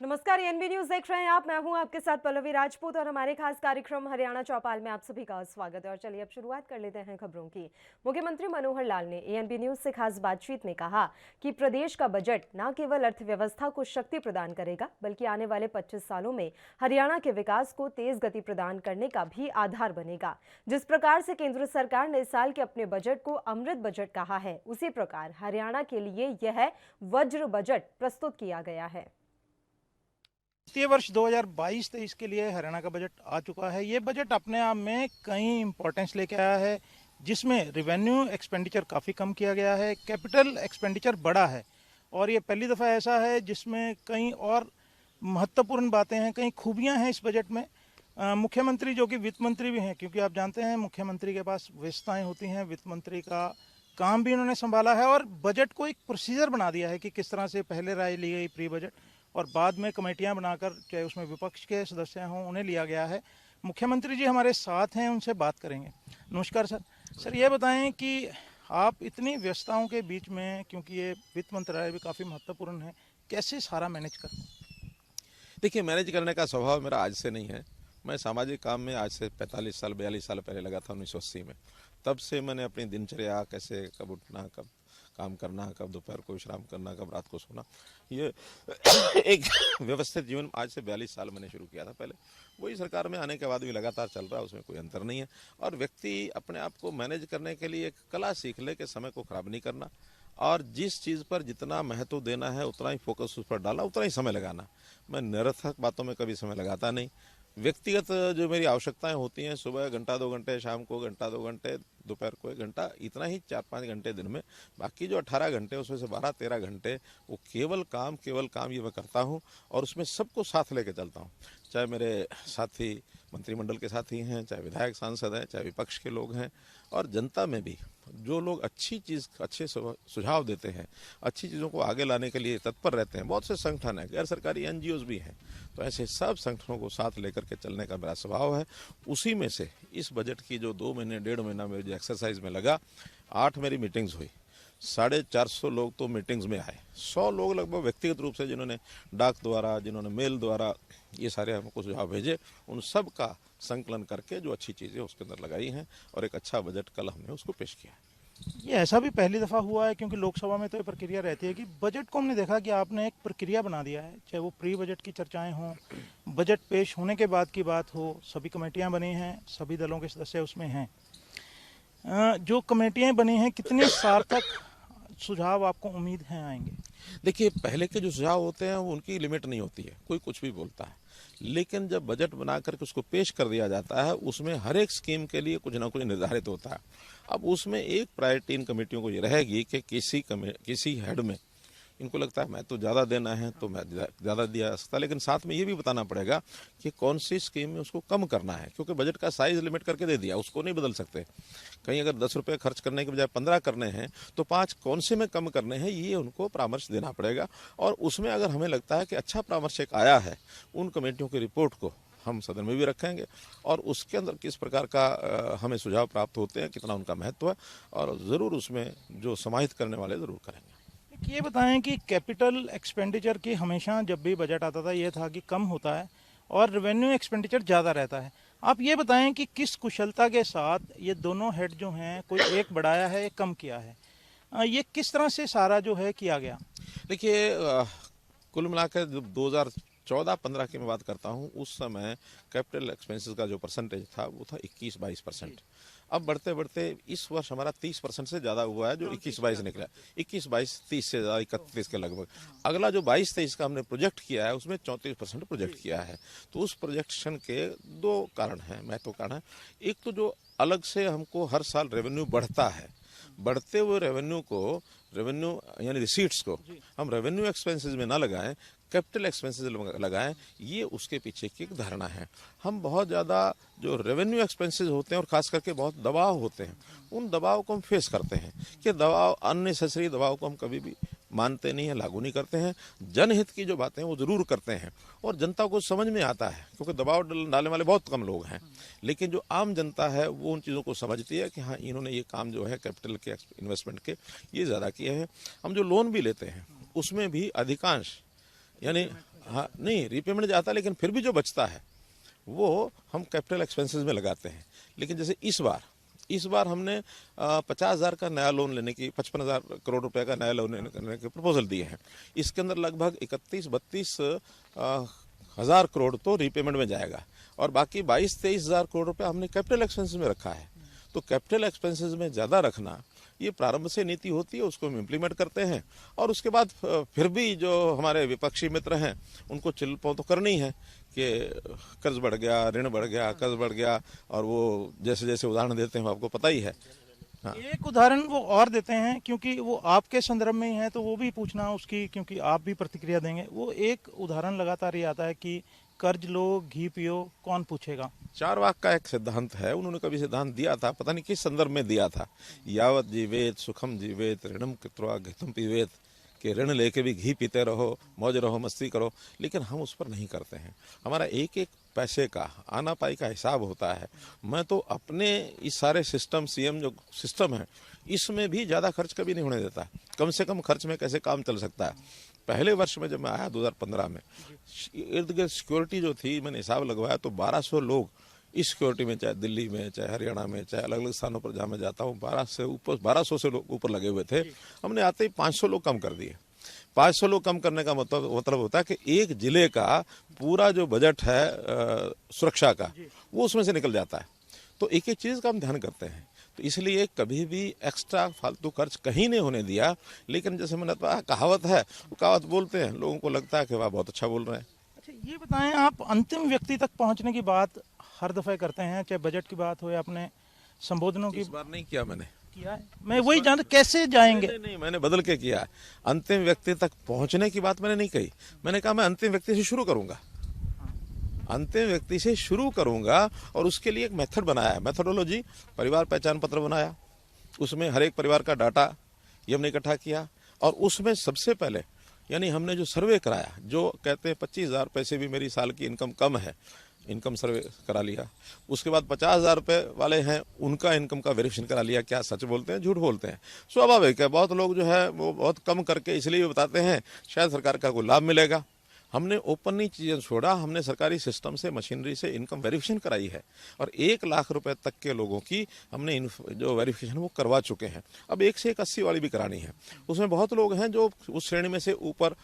नमस्कार, ANB news देख रहे हैं आप। मैं हूं आपके साथ पल्लवी राजपूत और हमारे खास कार्यक्रम हरियाणा चौपाल में आप सभी का स्वागत है। और चलिए अब शुरुआत कर लेते हैं खबरों की। मुख्यमंत्री मनोहर लाल ने एएनबी न्यूज से खास बातचीत में कहा कि प्रदेश का बजट न केवल अर्थव्यवस्था को शक्ति प्रदान करेगा बल्कि आने वाले 25 सालों में हरियाणा के विकास को तेज गति प्रदान करने का भी आधार बनेगा। जिस प्रकार से केंद्र सरकार ने इस साल के अपने बजट को अमृत बजट कहा है, उसी प्रकार हरियाणा के लिए यह वज्र बजट प्रस्तुत किया गया है। वित्तीय वर्ष 2022-23 के लिए हरियाणा का बजट आ चुका है। ये बजट अपने आप में कई इंपॉर्टेंस लेके आया है, जिसमें रेवेन्यू एक्सपेंडिचर काफ़ी कम किया गया है, कैपिटल एक्सपेंडिचर बढ़ा है और ये पहली दफ़ा ऐसा है जिसमें कई और महत्वपूर्ण बातें हैं, कई खूबियां हैं इस बजट में। मुख्यमंत्री जो कि वित्त मंत्री भी हैं, क्योंकि आप जानते हैं मुख्यमंत्री के पास व्यस्तताएं होती हैं, वित्त मंत्री का काम भी उन्होंने संभाला है और बजट को एक प्रोसीजर बना दिया है कि किस तरह से पहले राय ली गई प्री बजट और बाद में कमेटियां बनाकर, चाहे उसमें विपक्ष के सदस्य हों, उन्हें लिया गया है। मुख्यमंत्री जी हमारे साथ हैं, उनसे बात करेंगे। नमस्कार सर। सर ये बताएं कि आप इतनी व्यस्तताओं के बीच में, क्योंकि ये वित्त मंत्रालय भी काफ़ी महत्वपूर्ण है, कैसे सारा मैनेज करते हैं? देखिए, मैनेज करने का स्वभाव मेरा आज से नहीं है। मैं सामाजिक काम में आज से 45 साल 42 साल पहले लगा था 1980 में। तब से मैंने अपनी दिनचर्या, कैसे कब उठना, कब काम करना, कब दोपहर को विश्राम करना, कब रात को सोना, ये एक व्यवस्थित जीवन आज से 42 साल मैंने शुरू किया था। पहले वही सरकार में आने के बाद भी लगातार चल रहा है, उसमें कोई अंतर नहीं है। और व्यक्ति अपने आप को मैनेज करने के लिए एक कला सीख ले कि समय को खराब नहीं करना और जिस चीज़ पर जितना महत्व देना है उतना ही फोकस उस पर डालना, उतना ही समय लगाना। मैं निरर्थक बातों में कभी समय लगाता नहीं। व्यक्तिगत जो मेरी आवश्यकताएं होती हैं, सुबह घंटा 2 घंटे, शाम को घंटा 2 घंटे, दोपहर को 1 घंटा, इतना ही 4-5 घंटे दिन में। बाकी जो 18 घंटे उसमें से 12-13 घंटे वो केवल काम ये मैं करता हूँ और उसमें सबको साथ लेके चलता हूँ। चाहे मेरे साथी मंत्रिमंडल के साथी हैं, चाहे विधायक सांसद हैं, चाहे विपक्ष के लोग हैं और जनता में भी जो लोग अच्छे सुझाव देते हैं, अच्छी चीज़ों को आगे लाने के लिए तत्पर रहते हैं। बहुत से संगठन हैं, गैर सरकारी एनजीओज भी हैं, तो ऐसे सब संगठनों को साथ लेकर के चलने का मेरा स्वभाव है। उसी में से इस बजट की जो 2 महीने 1.5 महीना मेरे जो एक्सरसाइज में लगा, 8 मेरी मीटिंग्स हुई, 450 लोग तो मीटिंग्स में आए, 100 लोग लगभग व्यक्तिगत रूप से जिन्होंने डाक द्वारा, जिन्होंने मेल द्वारा ये सारे हमको सुझाव भेजे, उन सब का संकलन करके जो अच्छी चीज़ें उसके अंदर लगाई हैं और एक अच्छा बजट कल हमने उसको पेश किया है। ये ऐसा भी पहली दफ़ा हुआ है, क्योंकि लोकसभा में तो ये प्रक्रिया रहती है कि बजट को हमने देखा कि आपने एक प्रक्रिया बना दिया है, चाहे वो प्री बजट की चर्चाएं हों, बजट पेश होने के बाद की बात हो, सभी कमेटियां बनी हैं, सभी दलों के सदस्य उसमें हैं। जो कमेटियां बनी हैं, कितने सार्थक सुझाव आपको उम्मीद है आएंगे? देखिए, पहले के जो सुझाव होते हैं वो उनकी लिमिट नहीं होती है, कोई कुछ भी बोलता है, लेकिन जब बजट बना करके उसको पेश कर दिया जाता है, उसमें हर एक स्कीम के लिए कुछ ना कुछ निर्धारित होता है। अब उसमें एक प्रायोरिटी इन कमेटियों को ये रहेगी कि किसी हेड में इनको लगता है मैं तो ज़्यादा देना है तो मैं ज़्यादा दिया जा सकता है, लेकिन साथ में ये भी बताना पड़ेगा कि कौन सी स्कीम में उसको कम करना है, क्योंकि बजट का साइज लिमिट करके दे दिया, उसको नहीं बदल सकते। कहीं अगर 10 रुपये खर्च करने के बजाय 15 करने हैं तो 5 कौन से में कम करने हैं, ये उनको परामर्श देना पड़ेगा। और उसमें अगर हमें लगता है कि अच्छा परामर्श एक आया है, उन कमेटियों की रिपोर्ट को हम सदन में भी रखेंगे और उसके अंदर किस प्रकार का हमें सुझाव प्राप्त होते हैं, कितना उनका महत्व है, और ज़रूर उसमें जो समाहित करने वाले ज़रूर करेंगे। ये बताएं कि कैपिटल एक्सपेंडिचर की हमेशा जब भी बजट आता था ये था कि कम होता है और रेवेन्यू एक्सपेंडिचर ज़्यादा रहता है। आप ये बताएं कि किस कुशलता के साथ ये दोनों हेड जो हैं, कोई एक बढ़ाया है, एक कम किया है, ये किस तरह से सारा जो है किया गया? देखिए, कुल मिलाकर 2014-15 की मैं बात करता हूँ, उस समय कैपिटल एक्सपेंसेस का जो परसेंटेज था वो था 21-22%। अब बढ़ते बढ़ते इस वर्ष हमारा 30% से ज़्यादा हुआ है, जो 21-22 निकला। 21-22-30 से ज़्यादा 31 के लगभग। अगला जो 22-23 का हमने प्रोजेक्ट किया है उसमें 34% प्रोजेक्ट किया है। तो उस प्रोजेक्शन के 2 कारण हैं, महत्व कारण है। एक तो जो अलग से हमको हर साल रेवेन्यू बढ़ता है, बढ़ते हुए रेवेन्यू यानी रिसीट्स को हम रेवेन्यू एक्सपेंसेस में ना लगाएं, कैपिटल एक्सपेंसेस लगाएं, ये उसके पीछे की एक धारणा है। हम बहुत ज़्यादा जो रेवेन्यू एक्सपेंसेस होते हैं और ख़ास करके बहुत दबाव होते हैं, उन दबाव को हम फेस करते हैं कि दबाव, अननेसेसरी दबाव को हम कभी भी मानते नहीं हैं, लागू नहीं करते हैं। जनहित की जो बातें वो ज़रूर करते हैं और जनता को समझ में आता है, क्योंकि दबाव डालने वाले बहुत कम लोग हैं, लेकिन जो आम जनता है वो उन चीज़ों को समझती है कि हाँ, इन्होंने ये काम जो है कैपिटल के इन्वेस्टमेंट के ये ज़्यादा किए हैं। हम जो लोन भी लेते हैं उसमें भी अधिकांश यानी हाँ नहीं रीपेमेंट जाता है, लेकिन फिर भी जो बचता है वो हम कैपिटल एक्सपेंसेस में लगाते हैं। लेकिन जैसे इस बार हमने 50,000 का नया लोन लेने की 55,000 करोड़ रुपए का नया लोन लेने के प्रपोजल दिए हैं। इसके अंदर लगभग 31-32 हजार करोड़ तो रीपेमेंट में जाएगा और बाकी 22-23 हजार करोड़ रुपए हमने कैपिटल एक्सपेंसेस में रखा है। तो कैपिटल एक्सपेंसेस में ज़्यादा रखना ये प्रारंभ से नीति होती है, उसको हम इम्प्लीमेंट करते हैं और उसके बाद फिर भी जो हमारे विपक्षी मित्र हैं उनको चिल्पो तो करनी है कि कर्ज बढ़ गया, ऋण बढ़ गया, कर्ज बढ़ गया, और वो जैसे जैसे उदाहरण देते हैं आपको पता ही है। हाँ। एक उदाहरण वो और देते हैं क्योंकि वो आपके संदर्भ में ही है, तो वो भी पूछना उसकी, क्योंकि आप भी प्रतिक्रिया देंगे। वो एक उदाहरण लगातार ये आता है कि कर्ज लो घी पियो कौन पूछेगा। 4 वाक का एक सिद्धांत है, उन्होंने कभी सिद्धांत दिया था, पता नहीं किस संदर्भ में दिया था, यावत जीवेत सुखम जीवेत ऋणम कृत्वा घृतम पीवेत, कि ऋण लेके भी घी पीते रहो, मौज रहो, मस्ती करो। लेकिन हम उस पर नहीं करते हैं। हमारा एक एक पैसे का आना पाई का हिसाब होता है। मैं तो अपने इस सारे सिस्टम, सीएम जो सिस्टम है, इसमें भी ज़्यादा खर्च कभी नहीं होने देता। कम से कम खर्च में कैसे काम चल सकता है। पहले वर्ष में जब मैं आया 2015 में, इर्द गिर्द सिक्योरिटी जो थी, मैंने हिसाब लगवाया तो 1200 लोग इस सिक्योरिटी में, चाहे दिल्ली में, चाहे हरियाणा में, चाहे अलग अलग स्थानों पर जहाँ मैं जाता हूँ, 1200 से लोग ऊपर लगे हुए थे। हमने आते ही 500 लोग कम कर दिए। 500 लोग कम करने का मतलब होता है कि एक जिले का पूरा जो बजट है सुरक्षा का, वो उसमें से निकल जाता है। तो एक एक चीज़ का हम ध्यान करते हैं। तो इसलिए कभी भी एक्स्ट्रा फालतू खर्च कहीं नहीं होने दिया। लेकिन जैसे मैंने कहा, कहावत है, वो कहावत बोलते हैं, लोगों को लगता है कि वाह बहुत अच्छा बोल रहे हैं। अच्छा ये बताएं, आप अंतिम व्यक्ति तक पहुंचने की बात हर दफे करते हैं, चाहे बजट की बात हो या अपने संबोधनों की। इस बार नहीं किया मैंने। किया है, मैं वही जानता कैसे जाएंगे। नहीं, मैंने बदल के किया है। अंतिम व्यक्ति तक पहुंचने की बात मैंने नहीं कही। मैंने कहा मैं अंतिम व्यक्ति से शुरू करूंगा, अंतिम व्यक्ति से शुरू करूंगा। और उसके लिए एक मेथड बनाया है, मेथोडोलॉजी। परिवार पहचान पत्र बनाया, उसमें हर एक परिवार का डाटा ये हमने इकट्ठा किया। और उसमें सबसे पहले यानी हमने जो सर्वे कराया, जो कहते हैं 25,000 रुपये से भी मेरी साल की इनकम कम है, इनकम सर्वे करा लिया। उसके बाद 50,000 रुपये वाले हैं, उनका इनकम का वेरिफिकेशन करा लिया। क्या सच बोलते हैं, झूठ बोलते हैं। स्वाभाविक है, बहुत लोग जो है वो बहुत कम करके इसलिए बताते हैं शायद सरकार का कोई लाभ मिलेगा। हमने ओपन नहीं चीज़ें छोड़ा, हमने सरकारी सिस्टम से, मशीनरी से इनकम वेरिफिकेशन कराई है। और 1 लाख रुपए तक के लोगों की हमने जो वेरिफिकेशन वो करवा चुके हैं। अब 1 से 80 वाली भी करानी है। उसमें बहुत लोग हैं जो उस श्रेणी में से ऊपर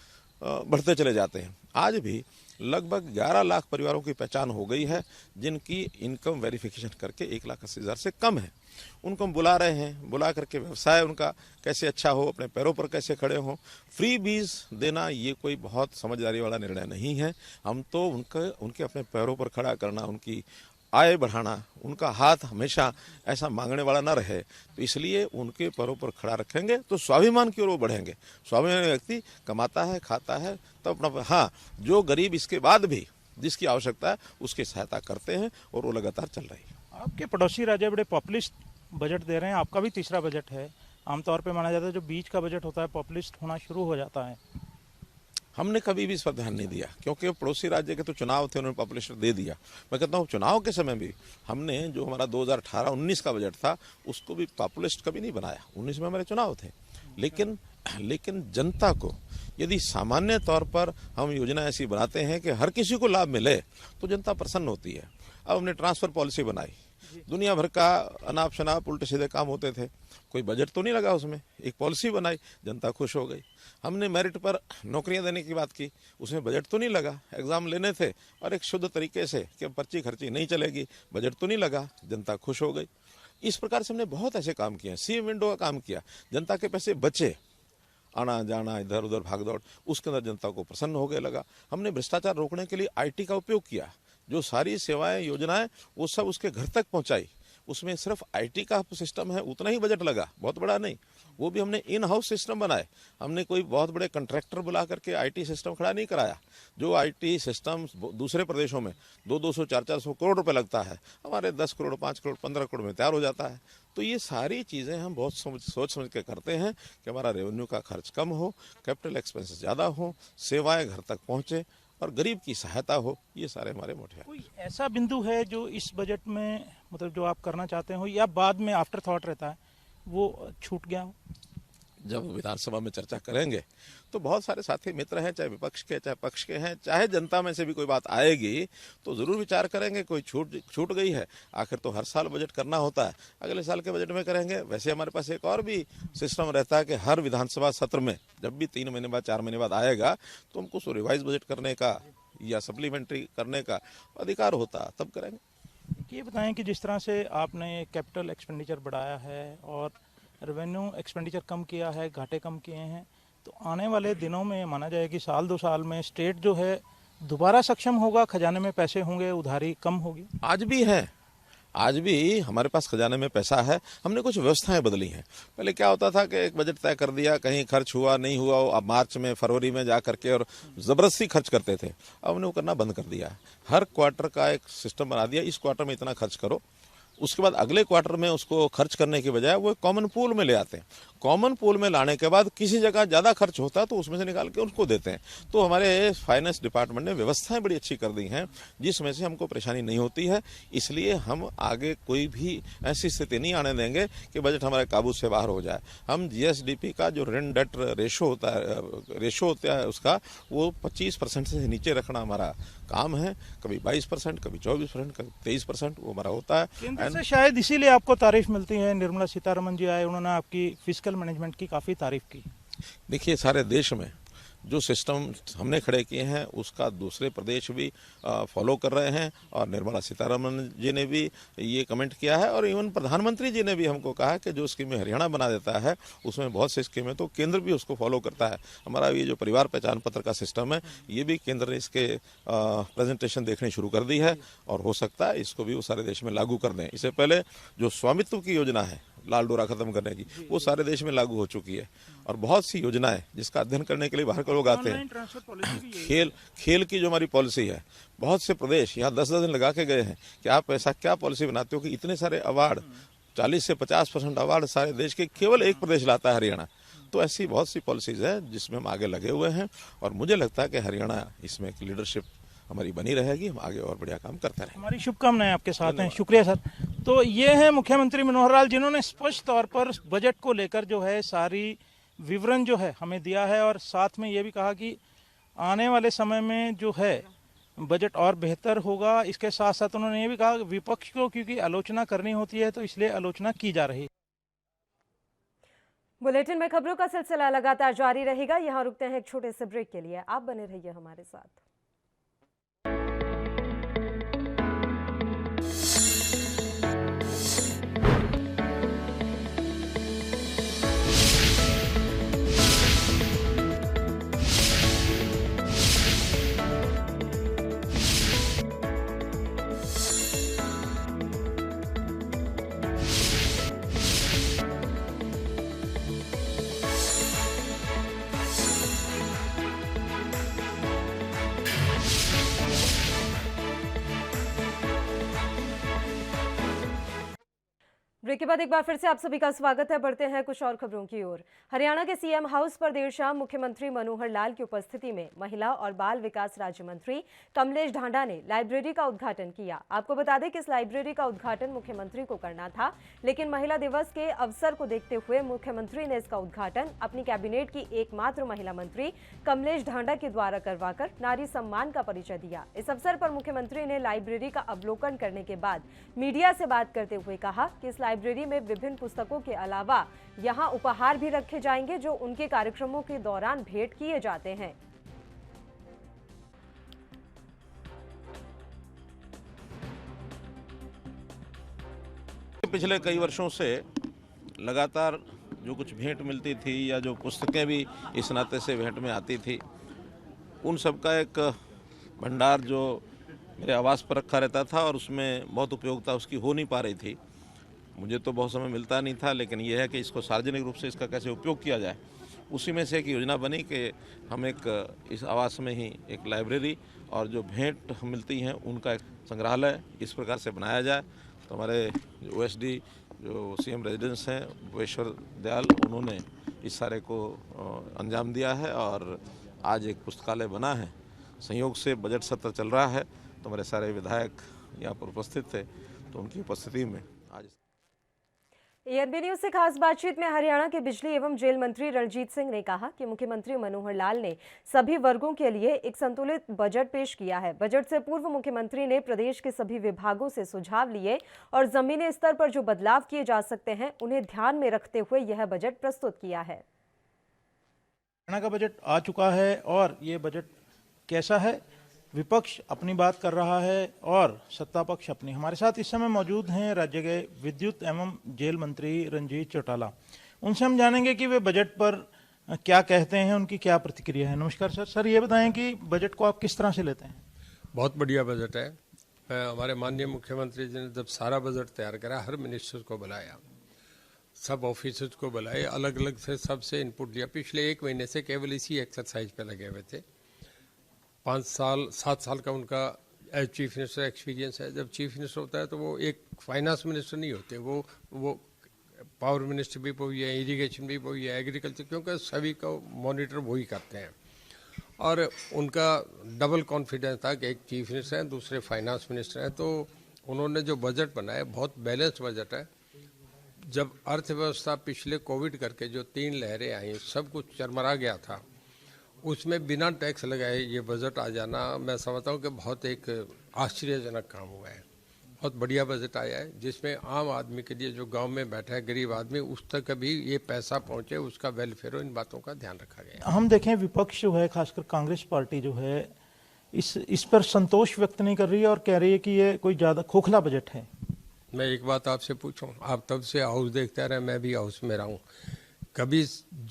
बढ़ते चले जाते हैं। आज भी लगभग 11 लाख परिवारों की पहचान हो गई है जिनकी इनकम वेरिफिकेशन करके 1,80,000 से कम है। उनको हम बुला रहे हैं, बुला करके व्यवसाय उनका कैसे अच्छा हो, अपने पैरों पर कैसे खड़े हों। फ्री बीज देना ये कोई बहुत समझदारी वाला निर्णय नहीं है। हम तो उनके अपने पैरों पर खड़ा करना, उनकी आय बढ़ाना, उनका हाथ हमेशा ऐसा मांगने वाला ना रहे, तो इसलिए उनके पैरों पर खड़ा रखेंगे तो स्वाभिमान की ओर वो बढ़ेंगे। स्वाभिमान व्यक्ति कमाता है, खाता है, तो अपना, हाँ, जो गरीब इसके बाद भी जिसकी आवश्यकता है उसकी सहायता करते हैं और वो लगातार चल रही है। आपके पड़ोसी राज्य बड़े पॉपुलिस्ट बजट दे रहे हैं, आपका भी तीसरा बजट है। आमतौर पे माना जाता है जो बीच का बजट होता है पॉपुलिस्ट होना शुरू हो जाता है। हमने कभी भी इस पर ध्यान नहीं दिया, क्योंकि पड़ोसी राज्य के तो चुनाव थे, उन्होंने पॉपुलेशन दे दिया। मैं कहता हूँ चुनाव के समय भी हमने जो हमारा 2018-19 का बजट था उसको भी पॉपुलिस्ट कभी नहीं बनाया। 19 में हमारे चुनाव थे। लेकिन जनता को यदि सामान्य तौर पर हम योजना ऐसी बनाते हैं कि हर किसी को लाभ मिले तो जनता प्रसन्न होती है। अब हमने ट्रांसफर पॉलिसी बनाई, दुनिया भर का अनाप शनाप उल्टे सीधे काम होते थे, कोई बजट तो नहीं लगा उसमें, एक पॉलिसी बनाई, जनता खुश हो गई। हमने मेरिट पर नौकरियां देने की बात की, उसमें बजट तो नहीं लगा, एग्जाम लेने थे और एक शुद्ध तरीके से कि पर्ची खर्ची नहीं चलेगी, बजट तो नहीं लगा, जनता खुश हो गई। इस प्रकार से हमने बहुत ऐसे काम किए। सीएम विंडो का काम किया, जनता के पैसे बचे, आना जाना इधर उधर भाग दौड़, उसके अंदर जनता को प्रसन्न हो गया लगा। हमने भ्रष्टाचार रोकने के लिए आईटी का उपयोग किया, जो सारी सेवाएं योजनाएं वो सब उसके घर तक पहुंचाई। उसमें सिर्फ आईटी का सिस्टम है, उतना ही बजट लगा, बहुत बड़ा नहीं। वो भी हमने इन हाउस सिस्टम बनाए। हमने कोई बहुत बड़े कंट्रैक्टर बुला करके आईटी सिस्टम खड़ा नहीं कराया। जो आईटी सिस्टम दूसरे प्रदेशों में 200-200, 400-400 करोड़ रुपए लगता है, हमारे 10 करोड़, 5 करोड़, 15 करोड़ में तैयार हो जाता है। तो ये सारी चीज़ें हम बहुत सोच समझ के करते हैं कि हमारा रेवेन्यू का खर्च कम हो, कैपिटल एक्सपेंसेस ज़्यादा हो, सेवाएं घर तक पहुँचे और गरीब की सहायता हो। ये सारे हमारे मोटे हैं। कोई ऐसा बिंदु है जो इस बजट में, मतलब जो आप करना चाहते हो या बाद में आफ्टर थॉट रहता है, वो छूट गया हो? जब विधानसभा में चर्चा करेंगे तो बहुत सारे साथी मित्र हैं, चाहे विपक्ष के चाहे पक्ष के हैं, चाहे जनता में से भी कोई बात आएगी तो जरूर विचार करेंगे। कोई छूट गई है, आखिर तो हर साल बजट करना होता है, अगले साल के बजट में करेंगे। वैसे हमारे पास एक और भी सिस्टम रहता है कि हर विधानसभा सत्र में जब भी 3 महीने बाद 4 महीने बाद आएगा तो हमको उसको रिवाइज बजट करने का या सप्लीमेंट्री करने का अधिकार होता, तब करेंगे। ये बताएं कि जिस तरह से आपने कैपिटल एक्सपेंडिचर बढ़ाया है और रेवेन्यू एक्सपेंडिचर कम किया है, घाटे कम किए हैं, तो आने वाले दिनों में माना जाए कि साल 2 साल में स्टेट जो है दोबारा सक्षम होगा, खजाने में पैसे होंगे, उधारी कम होगी? आज भी है, आज भी हमारे पास खजाने में पैसा है। हमने कुछ व्यवस्थाएं बदली हैं। पहले क्या होता था कि एक बजट तय कर दिया, कहीं खर्च हुआ नहीं हुआ, अब मार्च में फरवरी में जा करके और जबरदस्ती खर्च करते थे। अब हमने वो करना बंद कर दिया है। हर क्वार्टर का एक सिस्टम बना दिया, इस क्वार्टर में इतना खर्च करो, उसके बाद अगले क्वार्टर में उसको खर्च करने की बजाय वो कॉमन पूल में ले आते हैं। कॉमन पूल में लाने के बाद किसी जगह ज़्यादा खर्च होता है तो उसमें से निकाल के उनको देते हैं। तो हमारे फाइनेंस डिपार्टमेंट ने व्यवस्थाएं बड़ी अच्छी कर दी हैं जिसमें से हमको परेशानी नहीं होती है। इसलिए हम आगे कोई भी ऐसी स्थिति नहीं आने देंगे कि बजट हमारे काबू से बाहर हो जाए। हम जीएसडीपी का जो ऋण डेट रेशो होता है उसका वो 25% से नीचे रखना हमारा काम है। कभी 22%, कभी 24%, कभी 23% वो हमारा होता है। केंद्र से शायद इसीलिए आपको तारीफ मिलती है। निर्मला सीतारमण जी आए, उन्होंने आपकी फिस्कल मैनेजमेंट की काफ़ी तारीफ की। देखिए, सारे देश में जो सिस्टम हमने खड़े किए हैं उसका दूसरे प्रदेश भी फॉलो कर रहे हैं और निर्मला सीतारमण जी ने भी ये कमेंट किया है और इवन प्रधानमंत्री जी ने भी हमको कहा कि जो स्कीमें हरियाणा बना देता है उसमें बहुत सी स्कीमें तो केंद्र भी उसको फॉलो करता है। हमारा ये जो परिवार पहचान पत्र का सिस्टम है ये भी केंद्र ने इसके प्रेजेंटेशन देखनी शुरू कर दी है और हो सकता है इसको भी वो सारे देश में लागू कर दें। इससे पहले जो स्वामित्व की योजना है लाल डोरा खत्म करने की, वो सारे देश में लागू हो चुकी है और बहुत सी योजनाएं जिसका अध्ययन करने के लिए बाहर के लोग आते हैं। खेल की जो हमारी पॉलिसी है, बहुत से प्रदेश यहाँ 10-10 दिन लगा के गए हैं कि आप ऐसा क्या पॉलिसी बनाते हो कि इतने सारे अवार्ड 40 से 50% अवार्ड सारे देश के केवल एक प्रदेश लाता है, हरियाणा। तो ऐसी बहुत सी पॉलिसीज है जिसमें हम आगे लगे हुए हैं और मुझे लगता है कि हरियाणा इसमें एक लीडरशिप हमारी बनी रहेगी। हम आगे और बढ़िया काम करते रहेंगे। हमारी शुभकामनाएं आपके साथ हैं। शुक्रिया सर। तो ये है मुख्यमंत्री मनोहर लाल जिन्होंने स्पष्ट तौर पर बजट को लेकर जो है सारी विवरण जो है हमें दिया है और साथ में ये भी कहा कि आने वाले समय में जो है बजट और बेहतर होगा। इसके साथ साथ उन्होंने ये भी कहा विपक्ष को क्योंकि आलोचना करनी होती है तो इसलिए आलोचना की जा रही है। बुलेटिन में खबरों का सिलसिला लगातार जारी रहेगा। यहाँ रुकते हैं एक छोटे से ब्रेक के लिए। आप बने रहिए हमारे साथ। ब्रेक के बाद एक बार फिर से आप सभी का स्वागत है। बढ़ते हैं कुछ और खबरों की ओर। हरियाणा के सीएम हाउस पर देर शाम मुख्यमंत्री मनोहर लाल की उपस्थिति में महिला और बाल विकास राज्य मंत्री कमलेश ढांडा ने लाइब्रेरी का उद्घाटन किया। आपको बता दें कि इस लाइब्रेरी का उद्घाटन मुख्यमंत्री को करना था, लेकिन महिला दिवस के अवसर को देखते हुए मुख्यमंत्री ने इसका उद्घाटन अपनी कैबिनेट की एकमात्र महिला मंत्री कमलेश ढांडा के द्वारा करवाकर नारी सम्मान का परिचय दिया। इस अवसर पर मुख्यमंत्री ने लाइब्रेरी का अवलोकन करने के बाद मीडिया से बात करते हुए कहा कि इस लाइब्रेरी में विभिन्न पुस्तकों के अलावा यहां उपहार भी रखे जाएंगे जो उनके कार्यक्रमों के दौरान भेंट किए जाते हैं। पिछले कई वर्षों से लगातार जो कुछ भेंट मिलती थी या जो पुस्तकें भी इस नाते से भेंट में आती थी, उन सब का एक भंडार जो मेरे आवास पर रखा रहता था और उसमें बहुत उपयोगिता उसकी हो नहीं पा रही थी। मुझे तो बहुत समय मिलता नहीं था, लेकिन यह है कि इसको सार्वजनिक रूप से इसका कैसे उपयोग किया जाए, उसी में से एक योजना बनी कि हम एक इस आवास में ही एक लाइब्रेरी और जो भेंट मिलती हैं उनका एक संग्रहालय इस प्रकार से बनाया जाए। तो हमारे ओएसडी जो सीएम रेजिडेंस हैं भुवेश्वर दयाल, उन्होंने इस सारे को अंजाम दिया है और आज एक पुस्तकालय बना है। संयोग से बजट सत्र चल रहा है तो हमारे सारे विधायक यहाँ पर उपस्थित थे, तो उनकी उपस्थिति में आज एएनबी न्यूज से खास बातचीत में हरियाणा के बिजली एवं जेल मंत्री रणजीत सिंह ने कहा कि मुख्यमंत्री मनोहर लाल ने सभी वर्गों के लिए एक संतुलित बजट पेश किया है। बजट से पूर्व मुख्यमंत्री ने प्रदेश के सभी विभागों से सुझाव लिए और जमीनी स्तर पर जो बदलाव किए जा सकते हैं उन्हें ध्यान में रखते हुए यह बजट प्रस्तुत किया है। हरियाणा का बजट आ चुका है और ये बजट कैसा है, विपक्ष अपनी बात कर रहा है और सत्ता पक्ष अपनी। हमारे साथ इस समय मौजूद हैं राज्य के विद्युत एवं जेल मंत्री रंजीत चौटाला। उनसे हम जानेंगे कि वे बजट पर क्या कहते हैं, उनकी क्या प्रतिक्रिया है। नमस्कार सर। सर ये बताएं कि बजट को आप किस तरह से लेते हैं? बहुत बढ़िया बजट है। हमारे माननीय मुख्यमंत्री जी ने जब सारा बजट तैयार करा, हर मिनिस्टर को बुलाया, सब ऑफिसर्स को बुलाए, अलग अलग से सबसे इनपुट लिया। पिछले 1 महीने से केवल इसी एक्सरसाइज पे लगे हुए थे। 7 साल का उनका एज चीफ मिनिस्टर एक्सपीरियंस है। जब चीफ मिनिस्टर होता है तो वो एक फाइनेंस मिनिस्टर नहीं होते, वो पावर मिनिस्टर भी वही है, इरिगेशन भी वही है, एग्रीकल्चर, क्योंकि सभी को मॉनिटर वही करते हैं। और उनका डबल कॉन्फिडेंस था कि एक चीफ मिनिस्टर हैं, दूसरे फाइनेंस मिनिस्टर हैं, तो उन्होंने जो बजट बनाया बहुत बैलेंस्ड बजट है। जब अर्थव्यवस्था पिछले कोविड करके जो 3 लहरें आई, सब कुछ चरमरा गया था, उसमें बिना टैक्स लगाए ये बजट आ जाना, मैं समझता हूँ कि बहुत एक आश्चर्यजनक काम हुआ है। बहुत बढ़िया बजट आया है जिसमें आम आदमी के लिए, जो गांव में बैठा है गरीब आदमी, उस तक भी ये पैसा पहुंचे, उसका वेलफेयर हो, इन बातों का ध्यान रखा गया। हम देखें विपक्ष जो है, खासकर कांग्रेस पार्टी जो है, इस पर संतोष व्यक्त नहीं कर रही है और कह रही है कि ये कोई ज्यादा खोखला बजट है। मैं एक बात आपसे पूछूं, आप तब से हाउस देखते रहे, मैं भी हाउस में रहा हूँ, कभी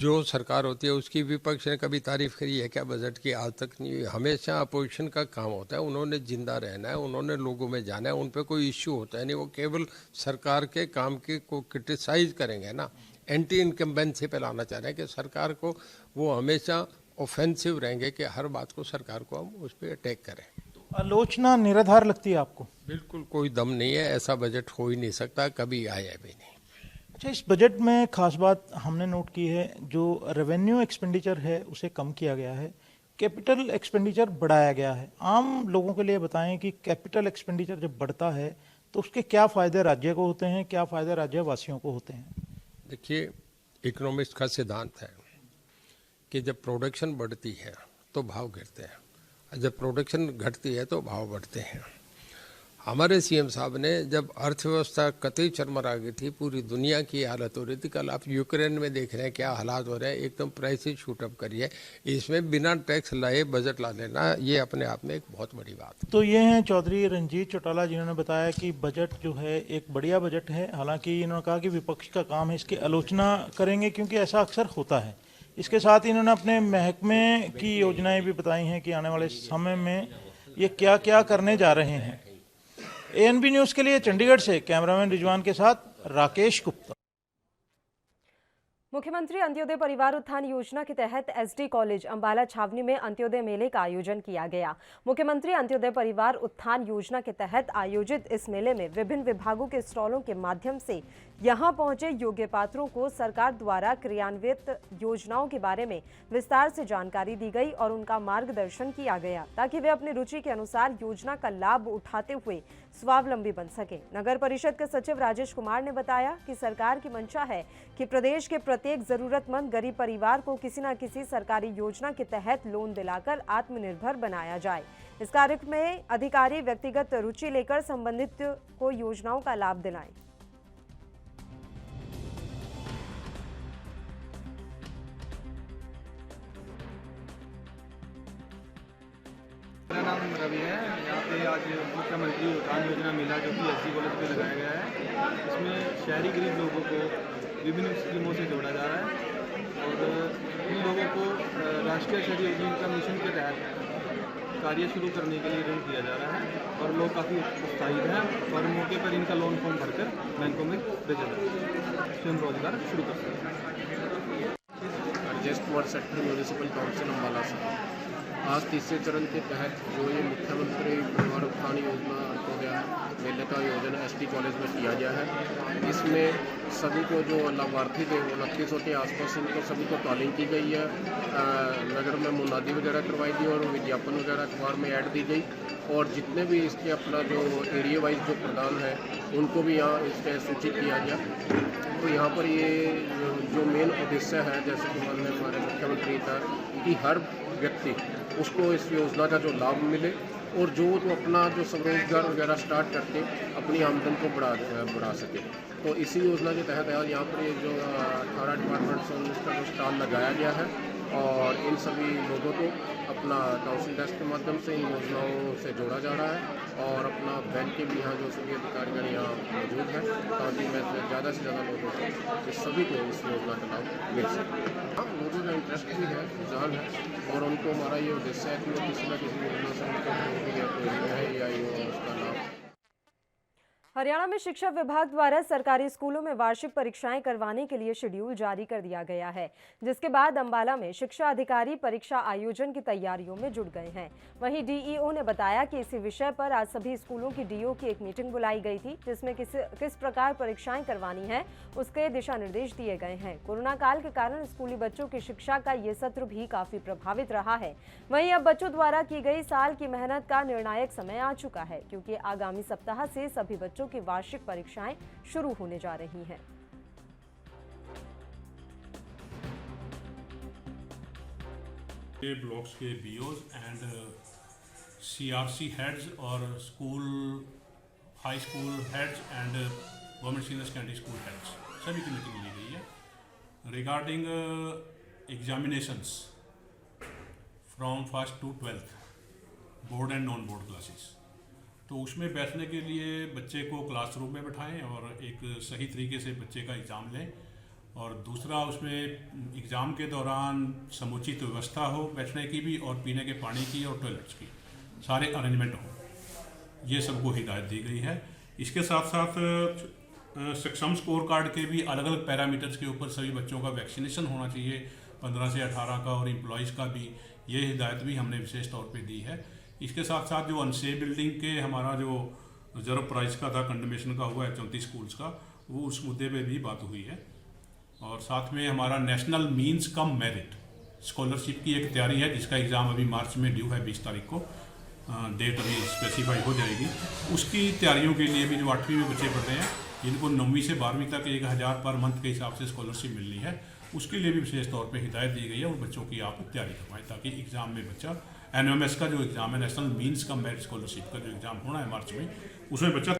जो सरकार होती है उसकी विपक्ष ने कभी तारीफ करी है क्या बजट की? आज तक नहीं हुई। हमेशा अपोजिशन का काम होता है, उन्होंने जिंदा रहना है, उन्होंने लोगों में जाना है, उन पे कोई इश्यू होता है नहीं, वो केवल सरकार के काम के को क्रिटिसाइज करेंगे ना, एंटी इनकम्बेंसी पे लाना चाह रहे हैं कि सरकार को, वो हमेशा ऑफेंसिव रहेंगे कि हर बात को सरकार को हम उस पर अटैक करें। आलोचना निराधार लगती है आपको? बिल्कुल कोई दम नहीं है, ऐसा बजट हो ही नहीं सकता, कभी आया भी नहीं। अच्छा, इस बजट में खास बात हमने नोट की है, जो रेवेन्यू एक्सपेंडिचर है उसे कम किया गया है, कैपिटल एक्सपेंडिचर बढ़ाया गया है। आम लोगों के लिए बताएं कि कैपिटल एक्सपेंडिचर जब बढ़ता है तो उसके क्या फायदे राज्य को होते हैं, क्या फायदे राज्यवासियों को होते हैं? देखिए, इकोनॉमिक्स का सिद्धांत है कि जब प्रोडक्शन बढ़ती है तो भाव गिरते हैं, जब प्रोडक्शन घटती है तो भाव बढ़ते हैं। हमारे सीएम साहब ने, जब अर्थव्यवस्था कतई चरमरा गई थी, पूरी दुनिया की हालत हो रही थी, कल आप यूक्रेन में देख रहे हैं क्या हालात हो रहे हैं, एकदम प्राइसेस शूट अप करी है, इसमें बिना टैक्स लाए बजट ला लेना, ये अपने आप में एक बहुत बड़ी बात है। तो ये हैं चौधरी रंजीत चौटाला, जिन्होंने बताया कि बजट जो है एक बढ़िया बजट है। हालांकि इन्होंने कहा कि विपक्ष का काम है इसकी आलोचना करेंगे, क्योंकि ऐसा अक्सर होता है। इसके साथ इन्होंने अपने महकमे की योजनाएं भी बताई हैं कि आने वाले समय में ये क्या क्या करने जा रहे हैं। एएनबी न्यूज के लिए चंडीगढ़ से कैमरामैन रिजवान के साथ राकेश गुप्ता। मुख्यमंत्री अंत्योदय परिवार उत्थान योजना के तहत एसडी कॉलेज अंबाला छावनी में अंत्योदय मेले का आयोजन किया गया। मुख्यमंत्री अंत्योदय परिवार उत्थान योजना के तहत आयोजित इस मेले में विभिन्न विभागों के स्टॉलों के माध्यम से यहां पहुंचे योग्य पात्रों को सरकार द्वारा क्रियान्वित योजनाओं के बारे में विस्तार से जानकारी दी गई और उनका मार्गदर्शन किया गया, ताकि वे अपनी रुचि के अनुसार योजना का लाभ उठाते हुए स्वावलंबी बन सके। नगर परिषद के सचिव राजेश कुमार ने बताया कि सरकार की मंशा है कि प्रदेश के प्रत्येक जरूरतमंद गरीब परिवार को किसी न किसी सरकारी योजना के तहत लोन दिलाकर आत्मनिर्भर बनाया जाए। इस कार्यक्रम में अधिकारी व्यक्तिगत रुचि लेकर संबंधित को योजनाओं का लाभ दिलाएं। मेरा नाम रवि है। यहाँ पे आज मुख्यमंत्री उत्थान योजना मेला जो कि एसडी कॉलेज पे लगाया गया है, इसमें शहरी गरीब लोगों को विभिन्न स्कीमों से जोड़ा जा रहा है और इन लोगों को राष्ट्रीय शहरी आजीविका मिशन के तहत कार्य शुरू करने के लिए ऋण दिया जा रहा है और लोग काफ़ी उत्साहित हैं और मौके पर इनका लोन फॉर्म भरकर बैंकों में भेजा जाता है, स्वयं रोजगार शुरू कर सकते हैं। Just ward sector municipal council Ambala से आज तीसरे चरण के तहत जो ये मुख्यमंत्री परिवार उत्थान योजना अंत्योदय मेले का आयोजन एसडी कॉलेज में किया गया है। इसमें सभी को जो लाभार्थी थे, 2900 के आसपास, इनको सभी को तालीम की गई है। नगर में मुनादी वगैरह करवाई गई और विज्ञापन वगैरह अखबार में ऐड दी गई और जितने भी इसके अपना जो एरिया वाइज जो प्रदान है उनको भी यहाँ इस तहत सूचित किया गया। तो यहाँ पर ये जो मेन उद्देश्य है, जैसे कि माननीय हमारे मुख्यमंत्री था कि हर व्यक्ति उसको इस योजना का जो लाभ मिले और जो तो अपना जो स्वरोजगार वगैरह स्टार्ट करके अपनी आमदन को बढ़ा सके। तो इसी योजना के तहत आज यहाँ पर ये जो 18 डिपार्टमेंट्स हैं उसका जो स्टॉल लगाया गया है और इन सभी लोगों को अपना काउंसिल डेस्क के माध्यम से इन योजनाओं से जोड़ा जा रहा है और अपना बैंक के भी यहाँ जो सभी अधिकारीगण यहाँ मौजूद हैं ताकि मैं ज़्यादा से ज़्यादा लोगों को सभी को इस योजना का लाभ मिल सके। हाँ, लोगों का इंटरेस्ट भी है, रुझान है और उनको हमारा ये उद्देश्य है कि वो किसी न किसी योजना से उनको है या उसका लाभ। हरियाणा में शिक्षा विभाग द्वारा सरकारी स्कूलों में वार्षिक परीक्षाएं करवाने के लिए शेड्यूल जारी कर दिया गया है, जिसके बाद अंबाला में शिक्षा अधिकारी परीक्षा आयोजन की तैयारियों में जुट गए हैं। वहीं डीईओ ने बताया कि इसी विषय पर आज सभी स्कूलों की डीओ की एक मीटिंग बुलाई गई थी, जिसमें किस प्रकार परीक्षाएं करवानी है उसके दिशा निर्देश दिए गए हैं। कोरोना काल के कारण स्कूली बच्चों की शिक्षा का ये सत्र भी काफी प्रभावित रहा है। वहीं अब बच्चों द्वारा की गई साल की मेहनत का निर्णायक समय आ चुका है, क्योंकि आगामी सप्ताह से सभी बच्चों की वार्षिक परीक्षाएं शुरू होने जा रही हैं। ब्लॉक्स के बीओज एंड सीआरसी हेड्स और school high school heads and government senior secondary school heads सभी की मीटिंग ली गई है regarding examinations from first to 12th board and non board classes. तो उसमें बैठने के लिए बच्चे को क्लासरूम में बैठाएं और एक सही तरीके से बच्चे का एग्ज़ाम लें और दूसरा उसमें एग्ज़ाम के दौरान समुचित व्यवस्था हो बैठने की भी और पीने के पानी की और टॉयलेट्स की सारे अरेंजमेंट हो, ये सबको हिदायत दी गई है। इसके साथ साथ सक्षम स्कोर कार्ड के भी अलग अलग पैरामीटर्स के ऊपर सभी बच्चों का वैक्सीनेशन होना चाहिए 15 से 18 का और एम्प्लॉयज़ का भी, ये हिदायत भी हमने विशेष तौर पे दी है। इसके साथ साथ जो अनसेफ बिल्डिंग के हमारा जो रिजर्व प्राइस का था कंडमेशन का हुआ है 34 स्कूल्स का, वो उस मुद्दे पे भी बात हुई है। और साथ में हमारा national means cum merit scholarship की एक तैयारी है, जिसका एग्ज़ाम अभी मार्च में ड्यू है 20 तारीख को, डेट अभी स्पेसिफाई हो जाएगी। उसकी तैयारियों के लिए भी जो 8वीं में बच्चे पढ़ रहे हैं जिनको 9वीं से 12वीं तक 1000 पर मंथ के हिसाब से स्कॉलरशिप मिलनी है, उसके लिए भी विशेष तौर पे हिदायत दी गई है। उन बच्चों की आप तैयारी करवाएं ताकि एग्ज़ाम में बच्चा एनओएमएस का जो एग्ज़ाम है national means cum merit scholarship का जो एग्ज़ाम होना है मार्च में, उसमें बच्चा।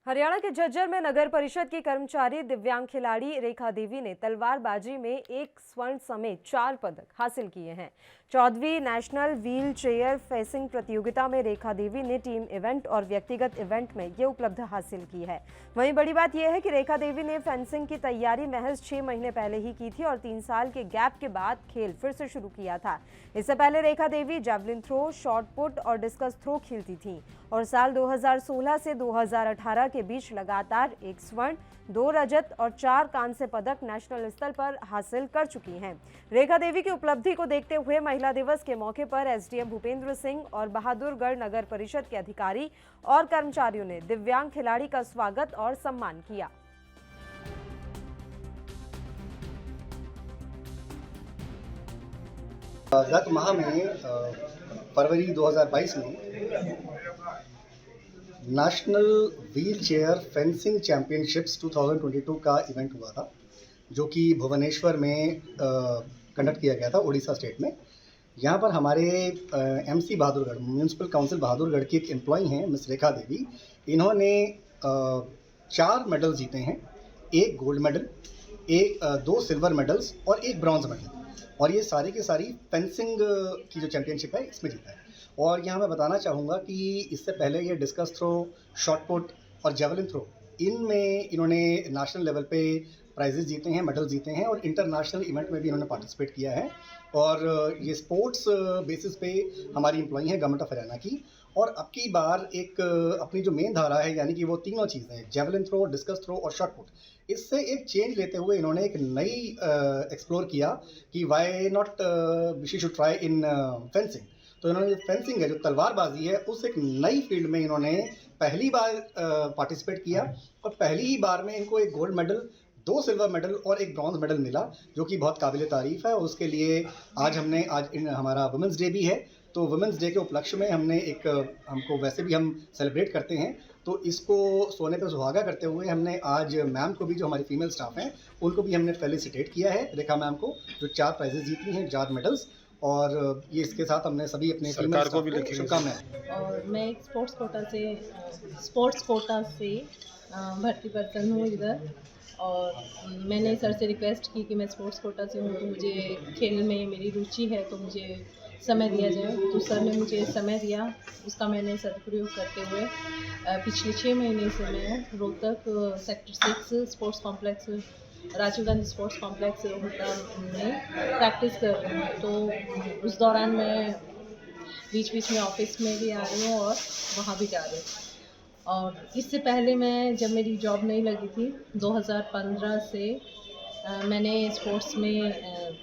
हरियाणा के झज्जर में नगर परिषद की कर्मचारी दिव्यांग खिलाड़ी रेखा देवी ने तलवारबाजी में 1 स्वर्ण समेत 4 पदक हासिल किए हैं। 14वीं नेशनल व्हील चेयर फेंसिंग प्रतियोगिता में रेखा देवी ने टीम इवेंट और व्यक्तिगत इवेंट में ये उपलब्धि हासिल की है। वहीं बड़ी बात यह है कि रेखा देवी ने फेंसिंग की तैयारी महज 6 महीने पहले ही की थी और 3 साल के गैप के बाद खेल फिर से शुरू किया था। इससे पहले Rekha Devi javelin throw, shot put और डिस्कस थ्रो खेलती थी और साल 2016 से 2018 के बीच लगातार 1 स्वर्ण, 2 रजत और 4 कांस्य पदक नेशनल स्तर पर हासिल कर चुकी हैं। रेखा देवी की उपलब्धि को देखते हुए महिला दिवस के मौके पर एसडीएम भूपेंद्र सिंह और बहादुरगढ़ नगर परिषद के अधिकारी और कर्मचारियों ने दिव्यांग खिलाड़ी का स्वागत और सम्मान किया। गत माह में फरवरी 2022 में national wheel chair fencing championships 2022 का इवेंट हुआ था, जो कि भुवनेश्वर में कंडक्ट किया गया था, उड़ीसा स्टेट में। यहाँ पर हमारे MC Bahadurgarh, municipal council Bahadurgarh की एक एम्प्लॉई हैं मिस रेखा देवी। इन्होंने 4 मेडल जीते हैं, 1 गोल्ड मेडल, 2 सिल्वर मेडल्स और 1 ब्रॉन्ज मेडल, और ये सारी की सारी फेंसिंग की जो चैम्पियनशिप है इसमें जीता है। और यहाँ मैं बताना चाहूँगा कि इससे पहले ये डिस्कस थ्रो, शॉट पुट और जेवलिन थ्रो, इनमें इन्होंने नेशनल लेवल पे प्राइजेस जीते हैं, मेडल जीते हैं और इंटरनेशनल इवेंट में भी इन्होंने पार्टिसिपेट किया है। और ये स्पोर्ट्स बेसिस पे हमारी एम्प्लॉई हैं गवर्नमेंट ऑफ हरियाणा की। और अब की बार एक अपनी जो मेन धारा है, यानी कि वो तीनों चीज़ें जेवलिन थ्रो, डिस्कस थ्रो और शॉट पुट, इससे एक चेंज लेते हुए इन्होंने एक नई एक्सप्लोर किया कि why not we should try in fencing. तो इन्होंने फेंसिंग है, जो तलवारबाजी है, उस एक नई फील्ड में इन्होंने पहली बार पार्टिसिपेट किया और पहली ही बार में इनको 1 गोल्ड मेडल, 2 सिल्वर मेडल और 1 ब्रॉन्ज मेडल मिला, जो कि बहुत काबिल तारीफ़ है। उसके लिए आज हमारा वुमेंस डे भी है, तो वुमेंस डे के उपलक्ष्य में हमने हमको वैसे भी हम सेलिब्रेट करते हैं, तो इसको सोने पे सुहागा करते हुए हमने आज मैम को भी, जो हमारी फीमेल स्टाफ हैं, उनको भी हमने फेलिसिटेट किया है, रेखा मैम को, जो 4 प्राइजेस जीती हैं, 4 मेडल्स। और ये इसके साथ हमने सभी अपने फीमेल स्टाफ को शुभकामनाएं। और मैं एक स्पोर्ट्स कोटा से भर्ती पर्सन हूँ इधर, और मैंने सर से रिक्वेस्ट की कि मैं स्पोर्ट्स कोटा से हूँ तो मुझे खेल में मेरी रुचि है, तो मुझे समय दिया जाए। तो सर ने मुझे समय दिया, उसका मैंने सदुपयोग करते हुए पिछले 6 महीने से मैं Rohtak sector 6 sports complex, Rajiv Gandhi sports complex में प्रैक्टिस कर रही हूँ। तो उस दौरान मैं बीच बीच में ऑफिस में भी आ रही हूँ और वहाँ भी जा रही हूँ। और इससे पहले मैं, जब मेरी जॉब नहीं लगी थी 2015 से, मैंने स्पोर्ट्स में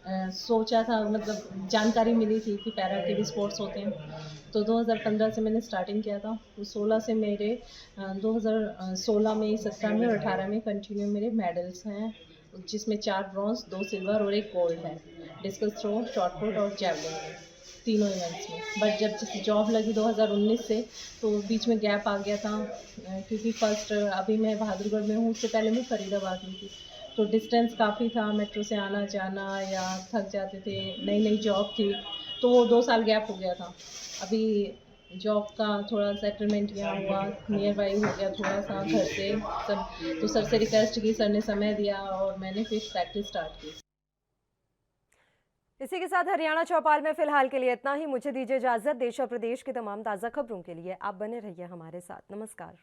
सोचा था, मतलब जानकारी मिली थी कि पैरा के भी स्पोर्ट्स होते हैं। तो 2015 से मैंने स्टार्टिंग किया था। तो 16 से मेरे 2016 में, 17 में और 18 में कंटिन्यू मेरे मेडल्स हैं, जिसमें 4 ब्रॉन्ज, 2 सिल्वर और 1 गोल्ड है। डिस्कस थ्रो, शॉट पुट और जैवलिन में, तीनों इवेंट्स में। बट जब जॉब लगी 2019 से, तो बीच में गैप आ गया था, क्योंकि फर्स्ट अभी मैं बहादुरगढ़ में हूँ, उससे पहले मैं फरीदाबाद में थी। तो डिस्टेंस काफ़ी था, मेट्रो से आना जाना, या थक जाते थे, नई जॉब थी, तो वो 2 साल गैप हो गया था। अभी जॉब का थोड़ा सेटलमेंट यहाँ हुआ, नियर बाई हो गया थोड़ा सा घर से सब। तो सर से रिक्वेस्ट की, सर ने समय दिया और मैंने फिर प्रैक्टिस स्टार्ट की। इसी के साथ हरियाणा चौपाल में फिलहाल के लिए इतना ही। मुझे दीजिए इजाजत। देश और प्रदेश की तमाम ताज़ा खबरों के लिए आप बने रहिए हमारे साथ। नमस्कार।